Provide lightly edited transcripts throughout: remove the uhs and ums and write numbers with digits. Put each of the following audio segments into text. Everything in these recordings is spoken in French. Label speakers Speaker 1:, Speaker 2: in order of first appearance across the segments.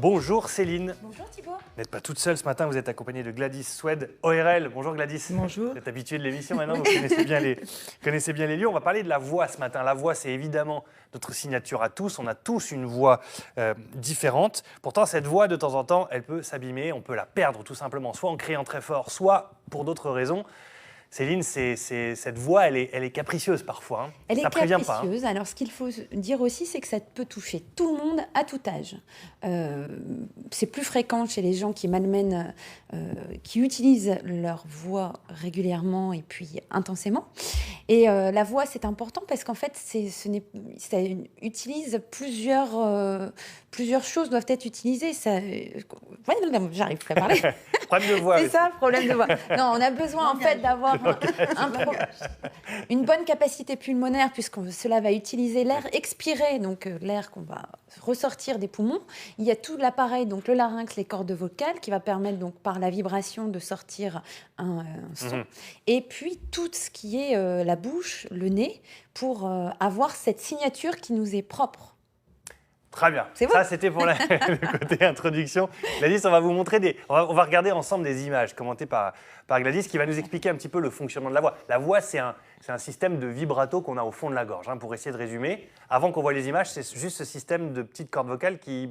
Speaker 1: Bonjour Céline.
Speaker 2: Bonjour Thibaut.
Speaker 1: Vous n'êtes pas toute seule ce matin, vous êtes accompagnée de Gladys Swed, ORL. Bonjour Gladys.
Speaker 3: Bonjour.
Speaker 1: Vous êtes habituée de l'émission maintenant, vous connaissez bien les lieux. On va parler de la voix ce matin. La voix, c'est évidemment notre signature à tous. On a tous une voix différente. Pourtant, cette voix, de temps en temps, elle peut s'abîmer, on peut la perdre tout simplement, soit en criant très fort, soit pour d'autres raisons. Céline, cette voix, elle est capricieuse parfois. Hein.
Speaker 2: Elle
Speaker 1: ça
Speaker 2: est
Speaker 1: prévient
Speaker 2: capricieuse.
Speaker 1: Pas, hein.
Speaker 2: Alors, ce qu'il faut dire aussi, c'est que ça peut toucher tout le monde à tout âge. C'est plus fréquent chez les gens qui malmènent, qui utilisent leur voix régulièrement et puis intensément. Et la voix, c'est important parce qu'en fait, ça utilise plusieurs choses doivent être utilisées. J'arrive pas à parler.
Speaker 1: Problème de voix.
Speaker 2: C'est ça, problème de voix. Non, on a besoin en fait d'avoir une bonne capacité pulmonaire puisque cela va utiliser l'air expiré, donc l'air qu'on va ressortir des poumons. Il y a tout l'appareil, donc le larynx, les cordes vocales, qui va permettre donc par la vibration de sortir un son. Et puis tout ce qui est la bouche, le nez, pour avoir cette signature qui nous est propre.
Speaker 1: Très bien.
Speaker 2: C'est bon.
Speaker 1: Ça, c'était pour le côté introduction. Gladys, on va vous montrer on va regarder ensemble des images commentées par Gladys qui va nous expliquer un petit peu le fonctionnement de la voix. La voix, c'est un système de vibrato qu'on a au fond de la gorge. Hein, pour essayer de résumer, avant qu'on voie les images, c'est juste ce système de petites cordes vocales qui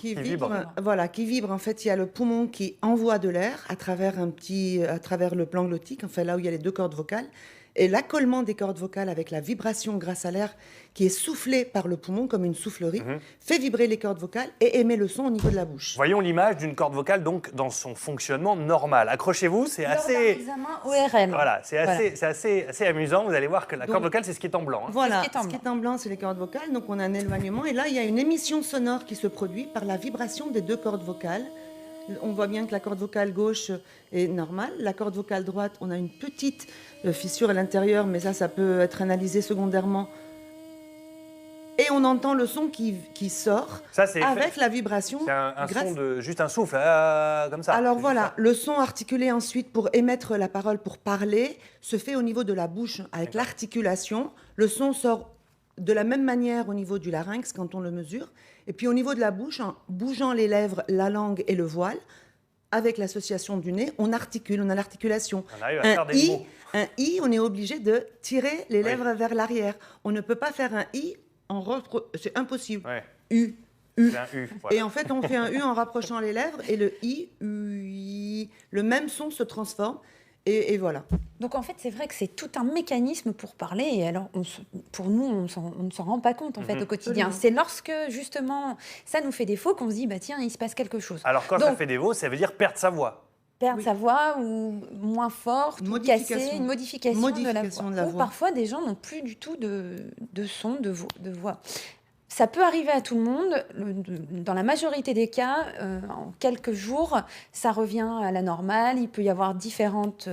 Speaker 1: vibre.
Speaker 3: Voilà, qui vibre. En fait, il y a le poumon qui envoie de l'air à travers le plan glottique, enfin là où il y a les deux cordes vocales. Et l'accollement des cordes vocales avec la vibration grâce à l'air qui est soufflé par le poumon comme une soufflerie, fait vibrer les cordes vocales et émet le son au niveau de la bouche.
Speaker 1: Voyons l'image d'une corde vocale donc dans son fonctionnement normal. Accrochez-vous, c'est assez...
Speaker 2: Lors d'un examen ORL.
Speaker 1: Voilà, c'est assez amusant. Vous allez voir que la corde vocale, c'est ce qui est en blanc. Hein.
Speaker 3: Voilà, ce qui est en blanc, c'est les cordes vocales. Donc on a un éloignement. Et là, il y a une émission sonore qui se produit par la vibration des deux cordes vocales. On voit bien que la corde vocale gauche est normale. La corde vocale droite, on a une petite fissure à l'intérieur, mais ça peut être analysé secondairement. Et on entend le son qui sort avec la vibration.
Speaker 1: C'est un son juste un souffle, comme ça.
Speaker 3: Alors voilà, le son articulé ensuite pour émettre la parole, pour parler, se fait au niveau de la bouche avec l'articulation. Le son sort de la même manière au niveau du larynx quand on le mesure. Et puis au niveau de la bouche, en bougeant les lèvres, la langue et le voile, avec l'association du nez, on articule, on a l'articulation.
Speaker 1: On arrive à faire des mots.
Speaker 3: Un I, on est obligé de tirer les lèvres vers l'arrière. On ne peut pas faire un I, c'est impossible.
Speaker 1: Ouais.
Speaker 3: U.
Speaker 1: C'est un U. Voilà.
Speaker 3: Et en fait, on fait un U en rapprochant les lèvres et le I, U, le même son se transforme. Et voilà.
Speaker 2: Donc en fait, c'est vrai que c'est tout un mécanisme pour parler. Et alors, pour nous, on ne s'en rend pas compte en fait au quotidien.
Speaker 3: Absolument.
Speaker 2: C'est lorsque justement ça nous fait défaut qu'on se dit bah tiens, il se passe quelque chose.
Speaker 1: Alors quand ça fait défaut, ça veut dire perdre sa voix.
Speaker 2: Perdre sa voix ou moins forte, ou casser, une modification de la voix. Ou parfois des gens n'ont plus du tout de son, de voix. Ça peut arriver à tout le monde. Dans la majorité des cas, en quelques jours, ça revient à la normale. Il peut y avoir différentes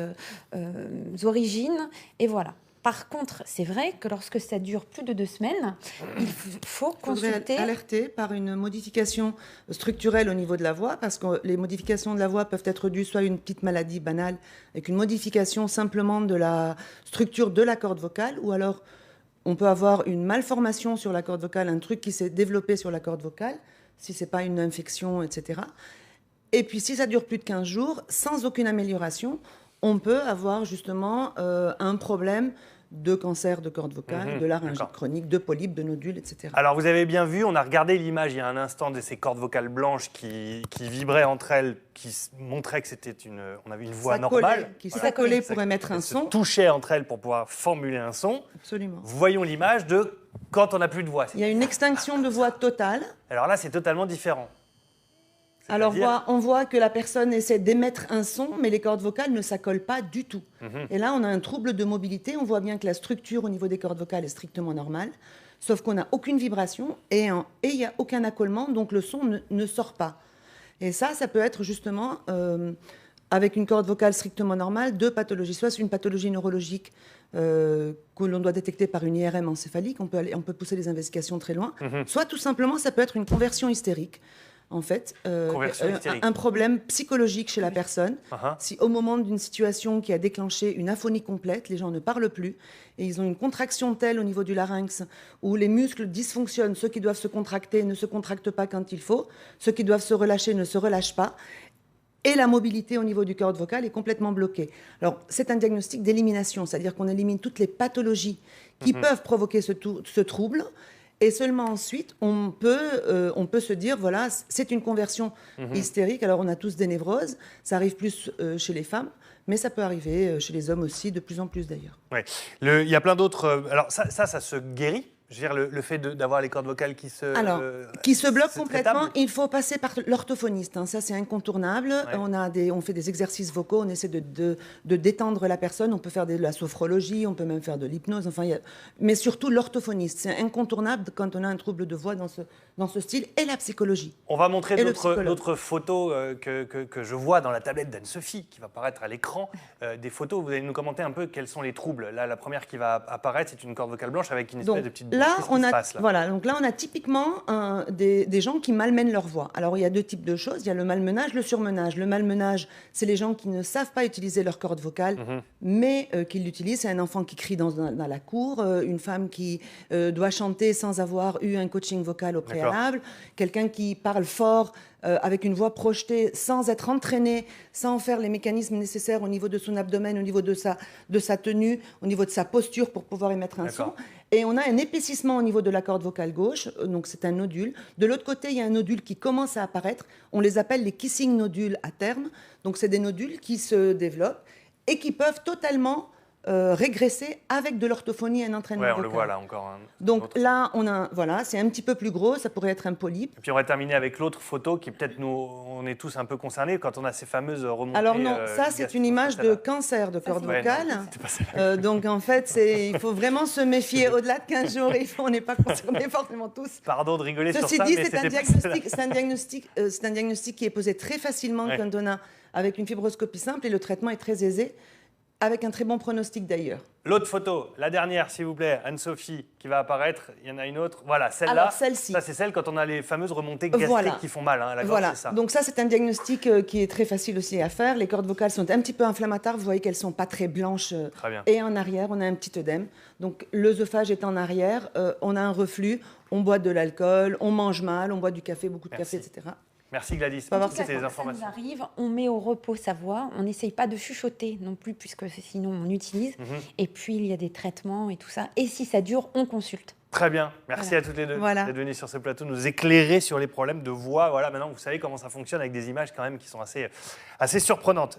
Speaker 2: origines. Et voilà. Par contre, c'est vrai que lorsque ça dure plus de 2 semaines, il faut consulter.
Speaker 3: Alerter par une modification structurelle au niveau de la voix, parce que les modifications de la voix peuvent être dues soit à une petite maladie banale, avec une modification simplement de la structure de la corde vocale, ou alors on peut avoir une malformation sur la corde vocale, un truc qui s'est développé sur la corde vocale, si ce n'est pas une infection, etc. Et puis si ça dure plus de 15 jours, sans aucune amélioration, on peut avoir justement un problème de cancer de corde vocale, de laryngite chronique, de polypes, de nodules, etc.
Speaker 1: Alors vous avez bien vu, on a regardé l'image il y a un instant de ces cordes vocales blanches qui vibraient entre elles, qui montraient que on avait une voix normale.
Speaker 3: Qui s'accollaient pour émettre un son.
Speaker 1: Se touchaient entre elles pour pouvoir formuler un son.
Speaker 3: Absolument.
Speaker 1: Voyons l'image de quand on n'a plus de voix.
Speaker 3: Il y a une extinction de voix totale.
Speaker 1: Alors là, c'est totalement différent.
Speaker 3: Alors on voit que la personne essaie d'émettre un son, mais les cordes vocales ne s'accolent pas du tout. Et là, on a un trouble de mobilité. On voit bien que la structure au niveau des cordes vocales est strictement normale, sauf qu'on n'a aucune vibration et il n'y a aucun accollement, donc le son ne sort pas. Et ça peut être justement, avec une corde vocale strictement normale, 2 pathologies. Soit c'est une pathologie neurologique que l'on doit détecter par une IRM encéphalique, on peut pousser les investigations très loin, soit tout simplement, ça peut être une conversion hystérique. en fait, un problème psychologique chez la personne. Si au moment d'une situation qui a déclenché une aphonie complète, les gens ne parlent plus et ils ont une contraction telle au niveau du larynx où les muscles dysfonctionnent, ceux qui doivent se contracter ne se contractent pas quand il faut, ceux qui doivent se relâcher ne se relâchent pas. Et la mobilité au niveau du corps vocal est complètement bloquée. Alors, c'est un diagnostic d'élimination, c'est-à-dire qu'on élimine toutes les pathologies qui peuvent provoquer ce trouble. Et seulement ensuite, on peut se dire, voilà, c'est une conversion hystérique. Alors, on a tous des névroses. Ça arrive plus chez les femmes, mais ça peut arriver chez les hommes aussi, de plus en plus d'ailleurs.
Speaker 1: Ouais. Il y a plein d'autres... alors, ça se guérit? Je veux dire, le fait d'avoir les cordes vocales qui se
Speaker 3: bloquent complètement, il faut passer par l'orthophoniste. Ça, c'est incontournable. Ouais. On fait des exercices vocaux, on essaie de détendre la personne. On peut faire de la sophrologie, on peut même faire de l'hypnose. Enfin, mais surtout l'orthophoniste. C'est incontournable quand on a un trouble de voix dans ce style. Et la psychologie.
Speaker 1: On va montrer d'autres photos que je vois dans la tablette d'Anne-Sophie, qui va apparaître à l'écran. Des photos, vous allez nous commenter un peu quels sont les troubles. Là, la première qui va apparaître, c'est une corde vocale blanche avec une espèce de petite...
Speaker 3: Donc là, on a typiquement des gens qui malmènent leur voix. Alors, il y a deux types de choses. Il y a le malmenage, le surmenage. Le malmenage, c'est les gens qui ne savent pas utiliser leur corde vocale, mais qui l'utilisent. C'est un enfant qui crie dans la cour, une femme qui doit chanter sans avoir eu un coaching vocal au préalable, quelqu'un qui parle fort, avec une voix projetée, sans être entraîné, sans faire les mécanismes nécessaires au niveau de son abdomen, au niveau de sa tenue, au niveau de sa posture pour pouvoir émettre un son. Et on a un épaississement au niveau de la corde vocale gauche, donc c'est un nodule. De l'autre côté, il y a un nodule qui commence à apparaître. On les appelle les kissing nodules à terme. Donc c'est des nodules qui se développent et qui peuvent totalement régresser avec de l'orthophonie et un entraînement vocal.
Speaker 1: On le voit là encore.
Speaker 3: Donc là, c'est un petit peu plus gros, ça pourrait être un polype.
Speaker 1: Et puis on va terminer avec l'autre photo qui peut-être on est tous un peu concernés quand on a ces fameuses remontées.
Speaker 3: Alors non, ça c'est une image de cancer de corde vocale. Donc en fait, il faut vraiment se méfier. Au-delà de 15 jours, on n'est pas concernés forcément tous.
Speaker 1: Pardon de rigoler sur ça.
Speaker 3: Ceci dit, c'est un diagnostic qui est posé très facilement quand on a avec une fibroscopie simple et le traitement est très aisé. Avec un très bon pronostic d'ailleurs.
Speaker 1: L'autre photo, la dernière s'il vous plaît, Anne-Sophie qui va apparaître, il y en a une autre. Voilà, celle-là.
Speaker 3: Alors celle-ci.
Speaker 1: Ça c'est celle quand on a les fameuses remontées gastriques qui font mal à la gorge, c'est ça.
Speaker 3: Donc ça c'est un diagnostic qui est très facile aussi à faire. Les cordes vocales sont un petit peu inflammatoires, vous voyez qu'elles ne sont pas très blanches.
Speaker 1: Très bien.
Speaker 3: Et en arrière, on a un petit œdème. Donc l'œsophage est en arrière, on a un reflux, on boit de l'alcool, on mange mal, on boit du café, beaucoup de café, etc.
Speaker 1: Merci Gladys.
Speaker 2: C'était les informations. Ça nous arrive, on met au repos sa voix, on n'essaye pas de chuchoter non plus, puisque sinon on utilise. Et puis il y a des traitements et tout ça. Et si ça dure, on consulte.
Speaker 1: Très bien. Merci à toutes les deux d'être venues sur ce plateau, nous éclairer sur les problèmes de voix. Voilà, maintenant vous savez comment ça fonctionne avec des images quand même qui sont assez surprenantes.